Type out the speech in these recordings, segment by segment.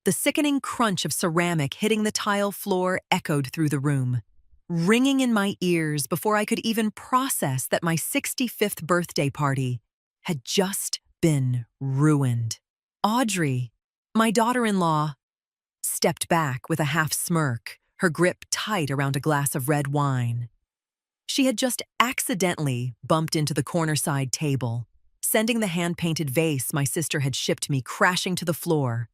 The sickening crunch of ceramic hitting the tile floor echoed through the room, ringing in my ears before I could even process that my 65th birthday party had just been ruined. Audrey, my daughter-in-law, stepped back with a half smirk, her grip tight around a glass of red wine. She had just accidentally bumped into the corner-side table, sending the hand-painted vase my sister had shipped me crashing to the floor,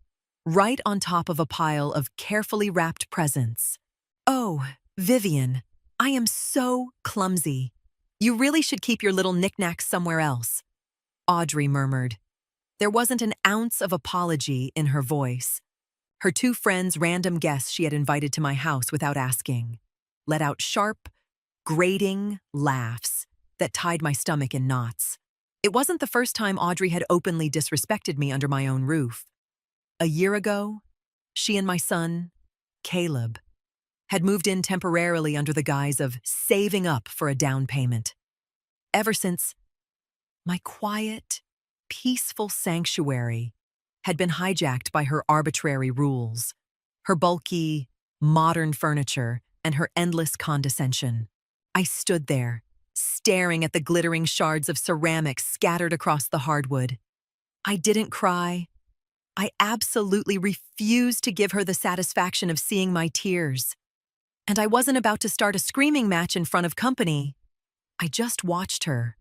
right on top of a pile of carefully wrapped presents. "Oh, Vivian, I am so clumsy. You really should keep your little knickknacks somewhere else," Audrey murmured. There wasn't an ounce of apology in her voice. Her two friends' random guests she had invited to my house without asking let out sharp, grating laughs that tied my stomach in knots. It wasn't the first time Audrey had openly disrespected me under my own roof. A year ago, she and my son, Caleb, had moved in temporarily under the guise of saving up for a down payment. Ever since, my quiet, peaceful sanctuary had been hijacked by her arbitrary rules, her bulky, modern furniture, and her endless condescension. I stood there, staring at the glittering shards of ceramic scattered across the hardwood. I didn't cry. I absolutely refused to give her the satisfaction of seeing my tears. And I wasn't about to start a screaming match in front of company. I just watched her,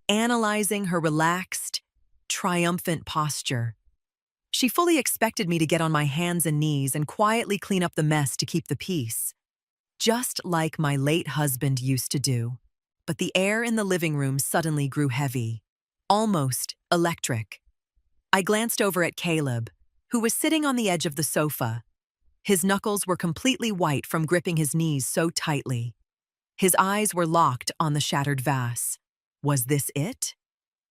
analyzing her relaxed, triumphant posture. She fully expected me to get on my hands and knees and quietly clean up the mess to keep the peace, just like my late husband used to do. But the air in the living room suddenly grew heavy, almost electric. I glanced over at Caleb, who was sitting on the edge of the sofa. His knuckles were completely white from gripping his knees so tightly. His eyes were locked on the shattered vase. Was this it?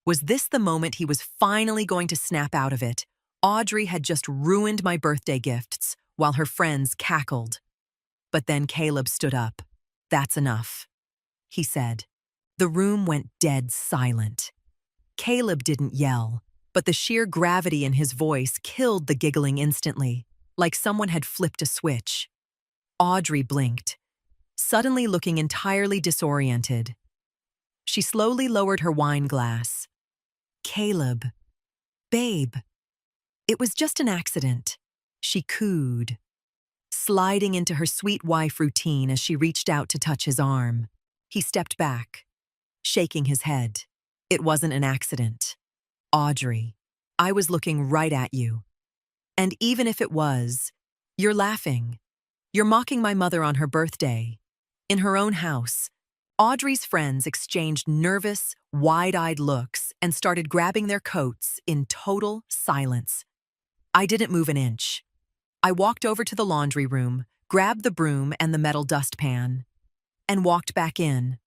Was this the moment he was finally going to snap out of it? Audrey had just ruined my birthday gifts while her friends cackled. But then Caleb stood up. "That's enough," he said. The room went dead silent. Caleb didn't yell, but the sheer gravity in his voice killed the giggling instantly, like someone had flipped a switch. Audrey blinked, suddenly looking entirely disoriented. She slowly lowered her wine glass. "Caleb, babe, it was just an accident," she cooed, sliding into her sweet wife routine as she reached out to touch his arm. He stepped back, shaking his head. "It wasn't an accident. Audrey, I was looking right at you. And even if it was, you're laughing. You're mocking my mother on her birthday." In her own house, Audrey's friends exchanged nervous, wide-eyed looks and started grabbing their coats in total silence. I didn't move an inch. I walked over to the laundry room, grabbed the broom and the metal dustpan, and walked back in.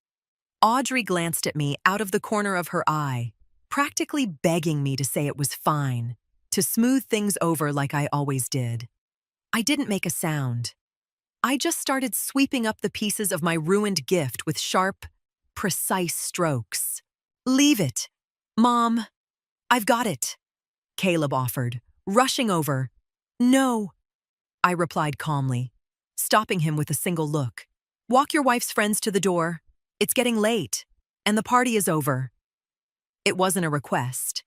Audrey glanced at me out of the corner of her eye, practically begging me to say it was fine, to smooth things over like I always did. I didn't make a sound. I just started sweeping up the pieces of my ruined gift with sharp, precise strokes. "Leave it. Mom, I've got it," Caleb offered, rushing over. "No," I replied calmly, stopping him with a single look. "Walk your wife's friends to the door. It's getting late, and the party is over." It wasn't a request.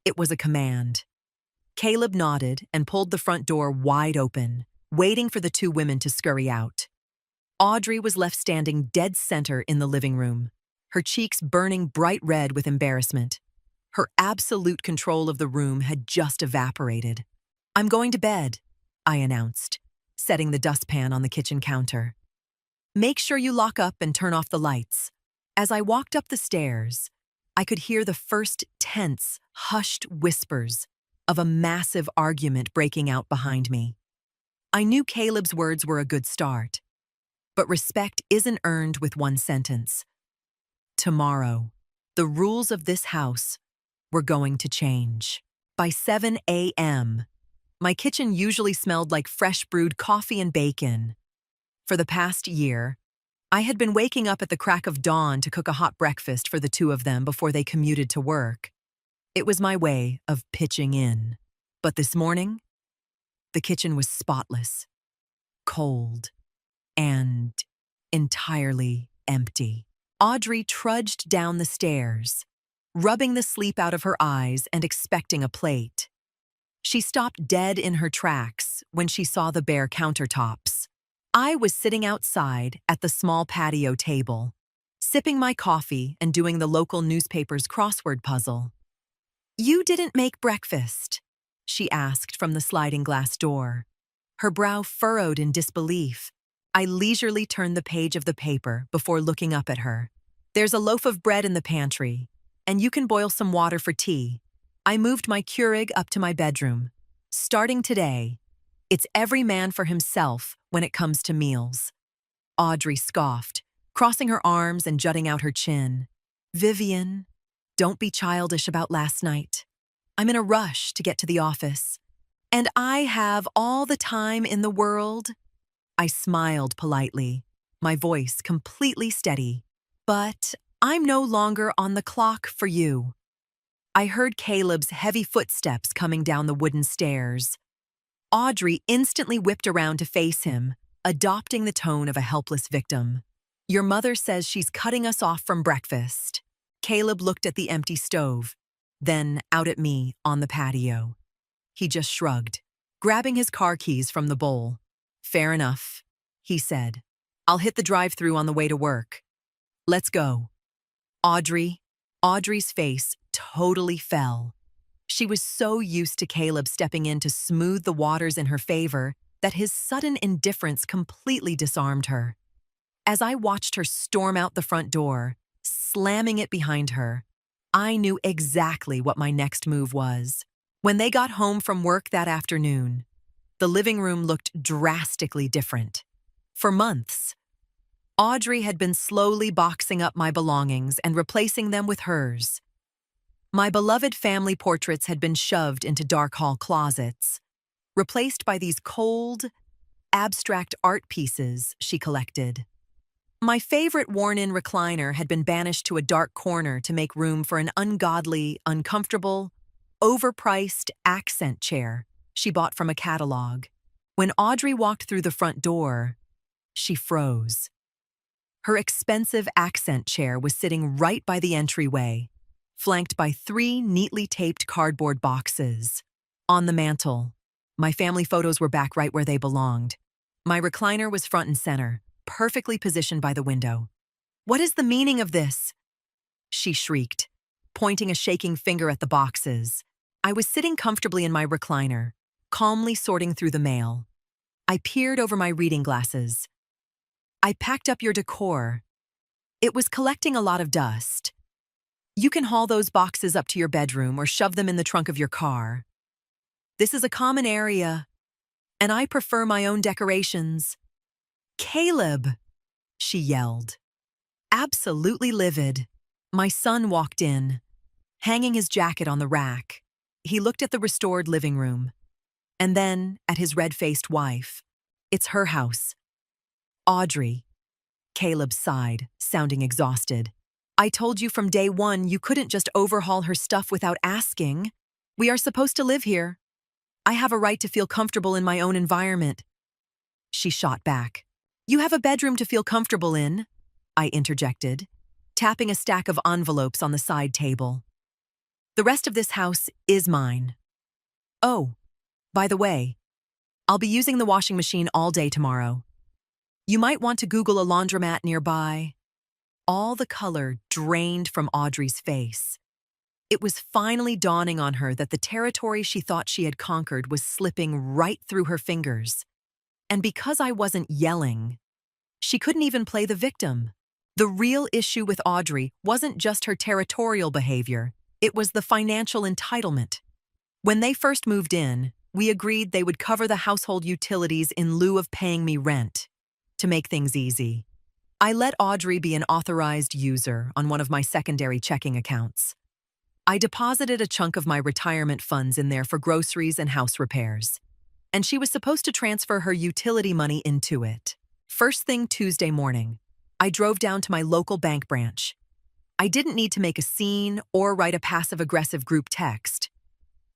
It was a command. Caleb nodded and pulled the front door wide open, waiting for the two women to scurry out. Audrey was left standing dead center in the living room, her cheeks burning bright red with embarrassment. Her absolute control of the room had just evaporated. "I'm going to bed," I announced, setting the dustpan on the kitchen counter. "Make sure you lock up and turn off the lights." As I walked up the stairs, I could hear the first tense, hushed whispers of a massive argument breaking out behind me. I knew Caleb's words were a good start, but respect isn't earned with one sentence. Tomorrow, the rules of this house were going to change. By 7 a.m., my kitchen usually smelled like fresh brewed coffee and bacon. For the past year, I had been waking up at the crack of dawn to cook a hot breakfast for the two of them before they commuted to work. It was my way of pitching in. But this morning, The kitchen was spotless, cold, and entirely empty. Audrey trudged down the stairs, rubbing the sleep out of her eyes and expecting a plate. She stopped dead in her tracks when she saw the bare countertops. I was sitting outside at the small patio table, sipping my coffee and doing the local newspaper's crossword puzzle. "You didn't make breakfast?" she asked from the sliding glass door. Her brow furrowed in disbelief. I leisurely turned the page of the paper before looking up at her. "There's a loaf of bread in the pantry, and you can boil some water for tea." I moved my Keurig up to my bedroom. Starting today, it's every man for himself when it comes to meals. Audrey scoffed, crossing her arms and jutting out her chin. "Vivian, don't be childish about last night. I'm in a rush to get to the office. And I have all the time in the world." I smiled politely, my voice completely steady. "But I'm no longer on the clock for you." I heard Caleb's heavy footsteps coming down the wooden stairs. Audrey instantly whipped around to face him, adopting the tone of a helpless victim. "Your mother says she's cutting us off from breakfast." Caleb looked at the empty stove, then out at me on the patio. He just shrugged, grabbing his car keys from the bowl. "Fair enough," he said. "I'll hit the drive-thru on the way to work. Let's go." Audrey's face totally fell. She was so used to Caleb stepping in to smooth the waters in her favor that his sudden indifference completely disarmed her. As I watched her storm out the front door, slamming it behind her, I knew exactly what my next move was. When they got home from work that afternoon, the living room looked drastically different. For months, Audrey had been slowly boxing up my belongings and replacing them with hers. My beloved family portraits had been shoved into dark hall closets, replaced by these cold, abstract art pieces she collected. My favorite worn-in recliner had been banished to a dark corner to make room for an ungodly, uncomfortable, overpriced accent chair she bought from a catalog. When Audrey walked through the front door, she froze. Her expensive accent chair was sitting right by the entryway, flanked by 3 neatly taped cardboard boxes. On the mantel, my family photos were back right where they belonged. My recliner was front and center, perfectly positioned by the window. "What is the meaning of this?" she shrieked, pointing a shaking finger at the boxes. I was sitting comfortably in my recliner, calmly sorting through the mail. I peered over my reading glasses. "I packed up your decor. It was collecting a lot of dust. You can haul those boxes up to your bedroom or shove them in the trunk of your car. This is a common area, and I prefer my own decorations." "Caleb!" she yelled, absolutely livid. My son walked in, hanging his jacket on the rack. He looked at the restored living room, and then at his red-faced wife. "It's her house." "Audrey," Caleb sighed, sounding exhausted. "I told you from day one you couldn't just overhaul her stuff without asking. We are supposed to live here. I have a right to feel comfortable in my own environment." She shot back. "You have a bedroom to feel comfortable in," I interjected, tapping a stack of envelopes on the side table. "The rest of this house is mine. Oh, by the way, I'll be using the washing machine all day tomorrow. You might want to Google a laundromat nearby." All the color drained from Audrey's face. It was finally dawning on her that the territory she thought she had conquered was slipping right through her fingers. And because I wasn't yelling, she couldn't even play the victim. The real issue with Audrey wasn't just her territorial behavior, it was the financial entitlement. When they first moved in, we agreed they would cover the household utilities in lieu of paying me rent. To make things easy, I let Audrey be an authorized user on one of my secondary checking accounts. I deposited a chunk of my retirement funds in there for groceries and house repairs, and she was supposed to transfer her utility money into it. First thing Tuesday morning, I drove down to my local bank branch. I didn't need to make a scene or write a passive-aggressive group text.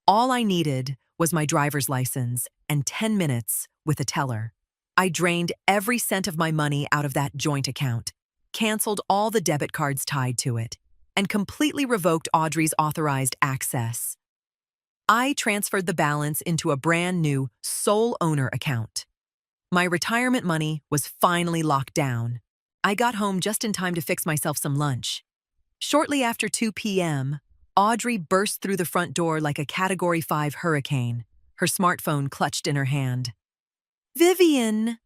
All I needed was my driver's license and 10 minutes with a teller. I drained every cent of my money out of that joint account, canceled all the debit cards tied to it, and completely revoked Audrey's authorized access. I transferred the balance into a brand new sole owner account. My retirement money was finally locked down. I got home just in time to fix myself some lunch. Shortly after 2 p.m., Audrey burst through the front door like a Category 5 hurricane, her smartphone clutched in her hand. "Vivian!"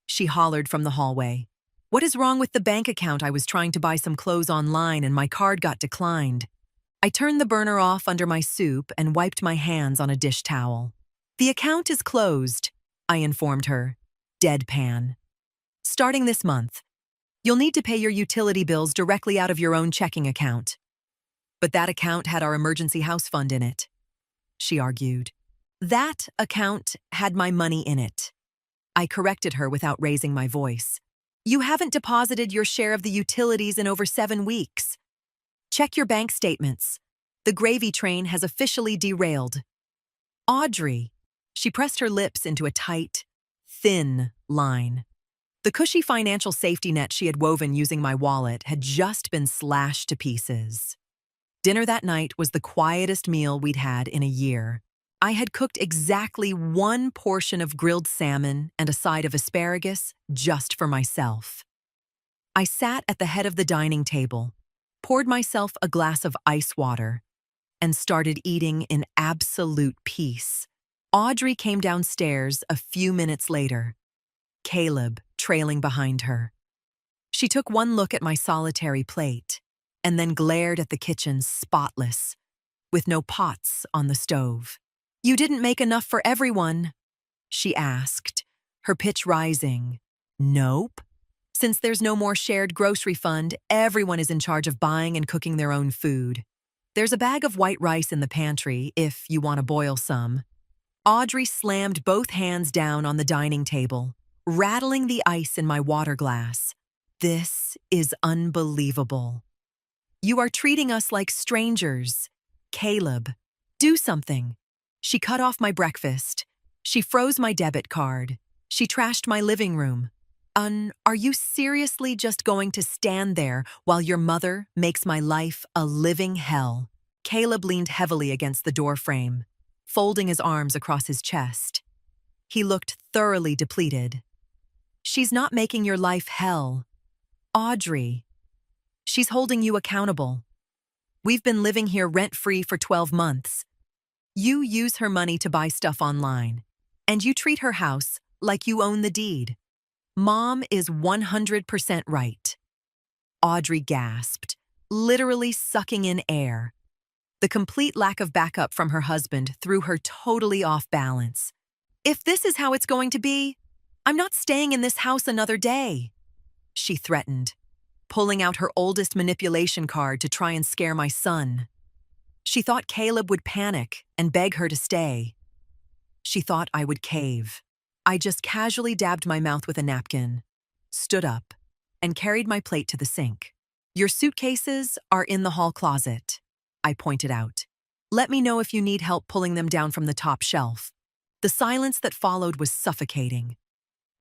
she hollered from the hallway. "What is wrong with the bank account? I was trying to buy some clothes online and my card got declined." I turned the burner off under my soup and wiped my hands on a dish towel. "The account is closed," I informed her, deadpan. "Starting this month, you'll need to pay your utility bills directly out of your own checking account." "But that account had our emergency house fund in it," she argued. "That account had my money in it." I corrected her without raising my voice. "You haven't deposited your share of the utilities in over 7 weeks. Check your bank statements. The gravy train has officially derailed." "Audrey," she pressed her lips into a tight, thin line. The cushy financial safety net she had woven using my wallet had just been slashed to pieces. Dinner that night was the quietest meal we'd had in a year. I had cooked exactly 1 portion of grilled salmon and a side of asparagus just for myself. I sat at the head of the dining table, poured myself a glass of ice water, and started eating in absolute peace. Audrey came downstairs a few minutes later, Caleb trailing behind her. She took one look at my solitary plate and then glared at the kitchen spotless, with no pots on the stove. "You didn't make enough for everyone?" she asked, her pitch rising. "Nope. Since there's no more shared grocery fund, everyone is in charge of buying and cooking their own food. There's a bag of white rice in the pantry if you want to boil some." Audrey slammed both hands down on the dining table, rattling the ice in my water glass. "This is unbelievable. You are treating us like strangers. Caleb, do something." She cut off my breakfast. She froze my debit card. She trashed my living room. Are you seriously just going to stand there while your mother makes my life a living hell?" Caleb leaned heavily against the door frame, folding his arms across his chest. He looked thoroughly depleted. "She's not making your life hell, Audrey. She's holding you accountable. We've been living here rent-free for 12 months. You use her money to buy stuff online, and you treat her house like you own the deed. Mom is 100% right." Audrey gasped, literally sucking in air. The complete lack of backup from her husband threw her totally off balance. "If this is how it's going to be, I'm not staying in this house another day," she threatened, pulling out her oldest manipulation card to try and scare my son. She thought Caleb would panic and beg her to stay. She thought I would cave. I just casually dabbed my mouth with a napkin, stood up, and carried my plate to the sink. "Your suitcases are in the hall closet," I pointed out. "Let me know if you need help pulling them down from the top shelf." The silence that followed was suffocating.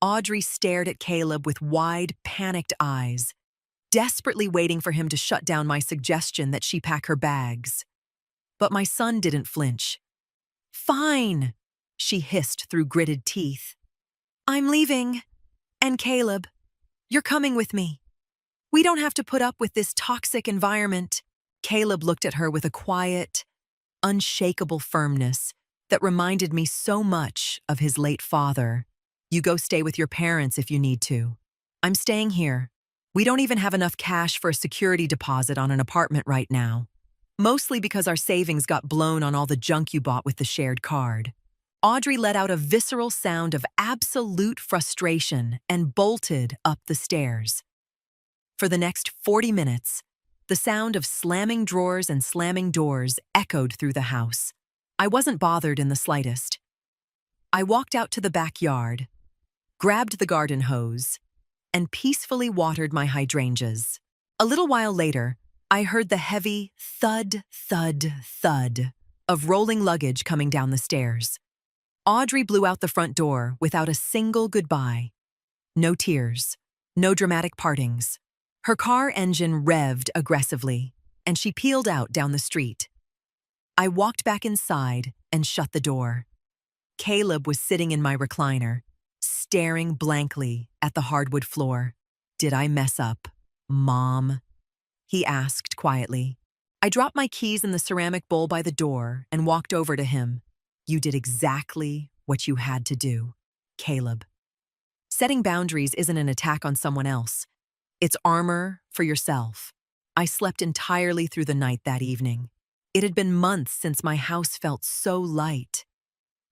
Audrey stared at Caleb with wide, panicked eyes, desperately waiting for him to shut down my suggestion that she pack her bags. But my son didn't flinch. "Fine," she hissed through gritted teeth. "I'm leaving. And Caleb, you're coming with me. We don't have to put up with this toxic environment." Caleb looked at her with a quiet, unshakable firmness that reminded me so much of his late father. "You go stay with your parents if you need to. I'm staying here. We don't even have enough cash for a security deposit on an apartment right now. Mostly because our savings got blown on all the junk you bought with the shared card." Audrey let out a visceral sound of absolute frustration and bolted up the stairs. For the next 40 minutes, the sound of slamming drawers and slamming doors echoed through the house. I wasn't bothered in the slightest. I walked out to the backyard, grabbed the garden hose, and peacefully watered my hydrangeas. A little while later, I heard the heavy thud, thud, thud of rolling luggage coming down the stairs. Audrey blew out the front door without a single goodbye. No tears, no dramatic partings. Her car engine revved aggressively, and she peeled out down the street. I walked back inside and shut the door. Caleb was sitting in my recliner, staring blankly at the hardwood floor. "Did I mess up, Mom?" he asked quietly. I dropped my keys in the ceramic bowl by the door and walked over to him. "You did exactly what you had to do, Caleb." Setting boundaries isn't an attack on someone else. It's armor for yourself. I slept entirely through the night that evening. It had been months since my house felt so light.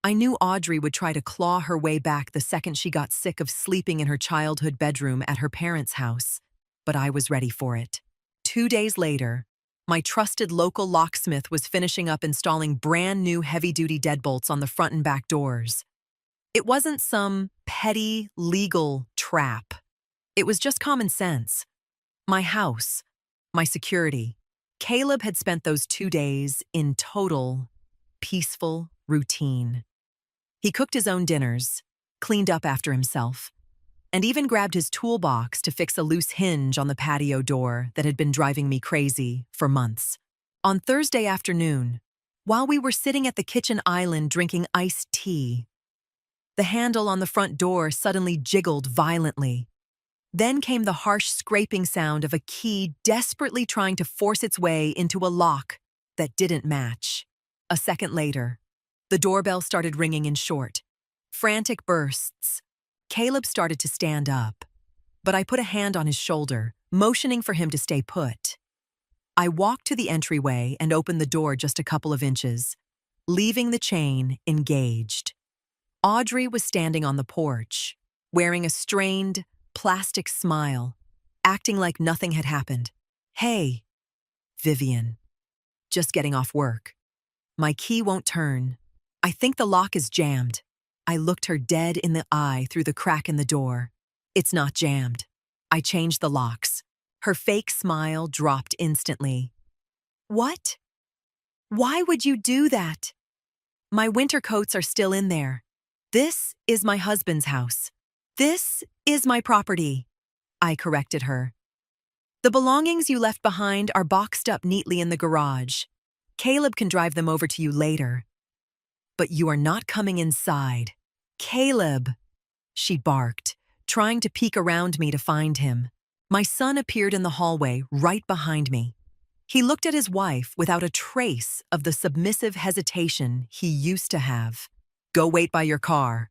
I knew Audrey would try to claw her way back the second she got sick of sleeping in her childhood bedroom at her parents' house, but I was ready for it. 2 days later, my trusted local locksmith was finishing up installing brand new heavy-duty deadbolts on the front and back doors. It wasn't some petty legal trap. It was just common sense. My house, my security. Caleb had spent those 2 days in total, peaceful routine. He cooked his own dinners, cleaned up after himself, and even grabbed his toolbox to fix a loose hinge on the patio door that had been driving me crazy for months. On Thursday afternoon, while we were sitting at the kitchen island drinking iced tea, the handle on the front door suddenly jiggled violently. Then came the harsh scraping sound of a key desperately trying to force its way into a lock that didn't match. A second later, the doorbell started ringing in short, frantic bursts. Caleb started to stand up, but I put a hand on his shoulder, motioning for him to stay put. I walked to the entryway and opened the door just a couple of inches, leaving the chain engaged. Audrey was standing on the porch, wearing a strained, plastic smile, acting like nothing had happened. "Hey, Vivian. Just getting off work. My key won't turn. I think the lock is jammed." I looked her dead in the eye through the crack in the door. "It's not jammed. I changed the locks." Her fake smile dropped instantly. "What? Why would you do that?" "My winter coats are still in there. This is my husband's house. This is my property," I corrected her. "The belongings you left behind are boxed up neatly in the garage. Caleb can drive them over to you later." "But you are not coming inside. Caleb," she barked, trying to peek around me to find him. My son appeared in the hallway right behind me. He looked at his wife without a trace of the submissive hesitation he used to have. "Go wait by your car."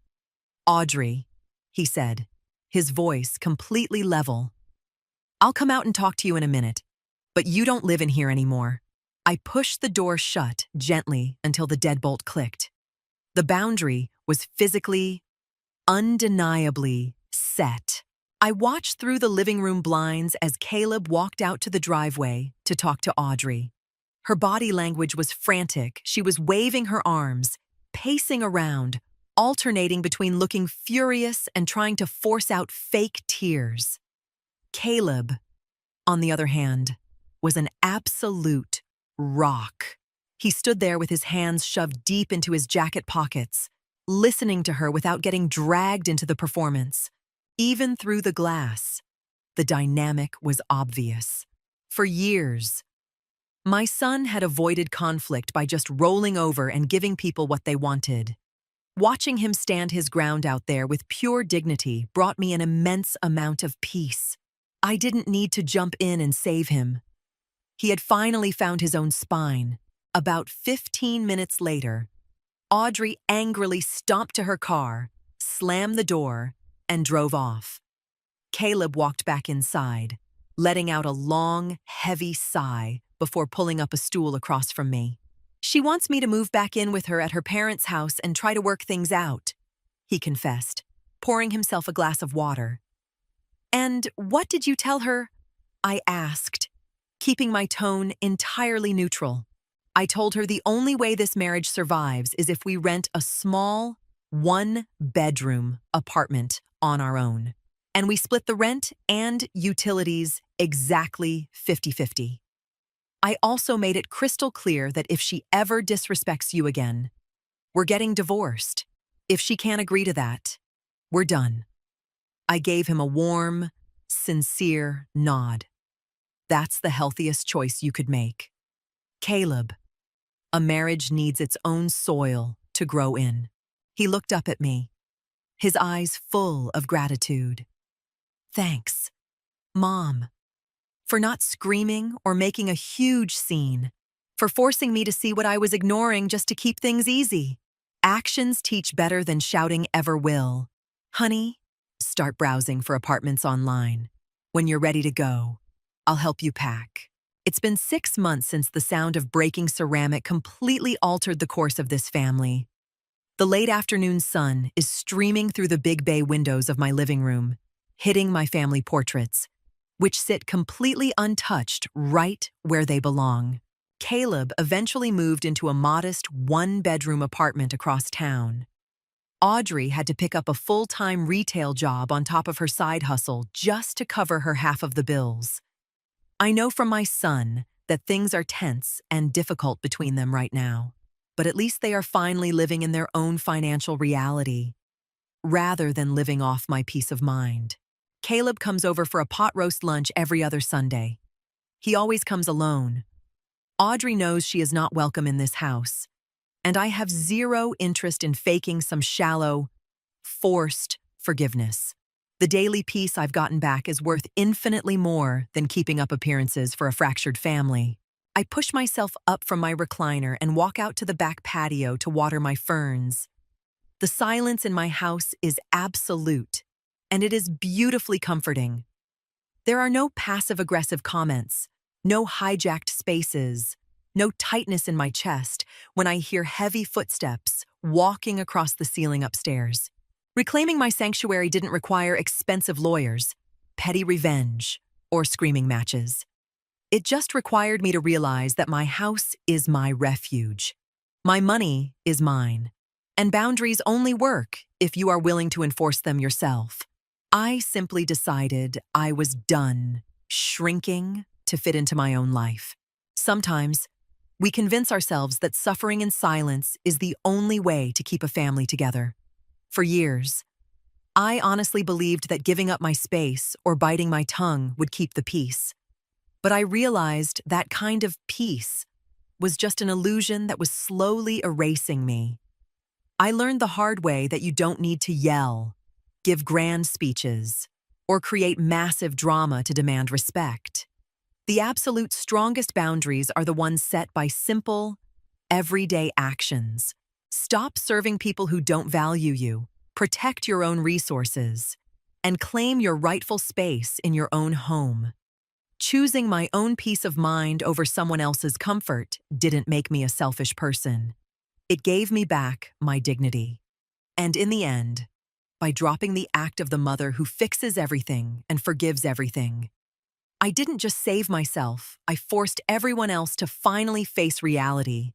"Audrey," he said, his voice completely level. "I'll come out and talk to you in a minute, but you don't live in here anymore." I pushed the door shut gently until the deadbolt clicked. The boundary was physically, undeniably set. I watched through the living room blinds as Caleb walked out to the driveway to talk to Audrey. Her body language was frantic. She was waving her arms, pacing around, alternating between looking furious and trying to force out fake tears. Caleb, on the other hand, was an absolute rock. He stood there with his hands shoved deep into his jacket pockets, listening to her without getting dragged into the performance. Even through the glass, the dynamic was obvious. For years, my son had avoided conflict by just rolling over and giving people what they wanted. Watching him stand his ground out there with pure dignity brought me an immense amount of peace. I didn't need to jump in and save him. He had finally found his own spine. About 15 minutes later, Audrey angrily stomped to her car, slammed the door, and drove off. Caleb walked back inside, letting out a long, heavy sigh before pulling up a stool across from me. "She wants me to move back in with her at her parents' house and try to work things out," he confessed, pouring himself a glass of water. "And what did you tell her?" I asked, keeping my tone entirely neutral. "I told her the only way this marriage survives is if we rent a small, one-bedroom apartment on our own. And we split the rent and utilities exactly 50-50. I also made it crystal clear that if she ever disrespects you again, we're getting divorced. If she can't agree to that, we're done. I gave him a warm, sincere nod. That's the healthiest choice you could make. Caleb, a marriage needs its own soil to grow in. He looked up at me, his eyes full of gratitude. Thanks, Mom, for not screaming or making a huge scene, for forcing me to see what I was ignoring just to keep things easy. Actions teach better than shouting ever will. Honey, start browsing for apartments online. When you're ready to go, I'll help you pack. It's been 6 months since the sound of breaking ceramic completely altered the course of this family. The late afternoon sun is streaming through the big bay windows of my living room, hitting my family portraits, which sit completely untouched right where they belong. Caleb eventually moved into a modest one-bedroom apartment across town. Audrey had to pick up a full-time retail job on top of her side hustle just to cover her half of the bills. I know from my son that things are tense and difficult between them right now, but at least they are finally living in their own financial reality, rather than living off my peace of mind. Caleb comes over for a pot roast lunch every other Sunday. He always comes alone. Audrey knows she is not welcome in this house, and I have zero interest in faking some shallow, forced forgiveness. The daily peace I've gotten back is worth infinitely more than keeping up appearances for a fractured family. I push myself up from my recliner and walk out to the back patio to water my ferns. The silence in my house is absolute, and it is beautifully comforting. There are no passive-aggressive comments, no hijacked spaces, no tightness in my chest when I hear heavy footsteps walking across the ceiling upstairs. Reclaiming my sanctuary didn't require expensive lawyers, petty revenge, or screaming matches. It just required me to realize that my house is my refuge. My money is mine, and boundaries only work if you are willing to enforce them yourself. I simply decided I was done shrinking to fit into my own life. Sometimes, we convince ourselves that suffering in silence is the only way to keep a family together. For years, I honestly believed that giving up my space or biting my tongue would keep the peace. But I realized that kind of peace was just an illusion that was slowly erasing me. I learned the hard way that you don't need to yell, give grand speeches, or create massive drama to demand respect. The absolute strongest boundaries are the ones set by simple, everyday actions. Stop serving people who don't value you, protect your own resources, and claim your rightful space in your own home. Choosing my own peace of mind over someone else's comfort didn't make me a selfish person. It gave me back my dignity. And in the end, by dropping the act of the mother who fixes everything and forgives everything, I didn't just save myself, I forced everyone else to finally face reality.